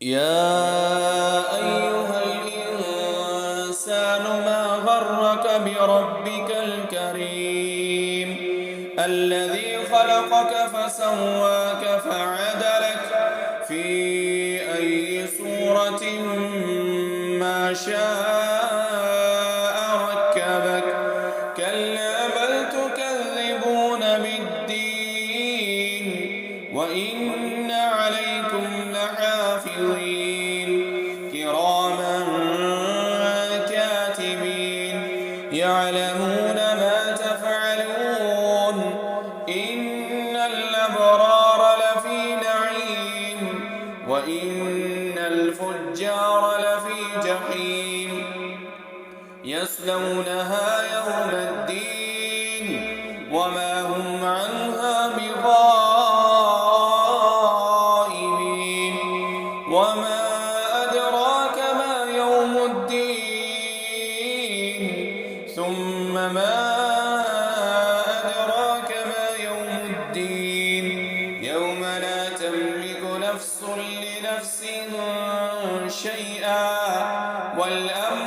يا أيها الإنسان ما غرك بربك الكريم الذي خلقك فسواك فعدلك في أي صورة ما شاء ركبك كلا بل تكذبون بالدين وإن عليكم لحافظين كراما كاتبين يعلمون ما تفعلون إن الأبرار لفي نعيم وإن الفجار لفي جحيم يصلونها يوم الدين وما هم عنها بغائبين وما أدراك ما يوم الدين ثم ما أدراك ما يوم الدين يوم لا تملك نفس لنفس شيئا والأمر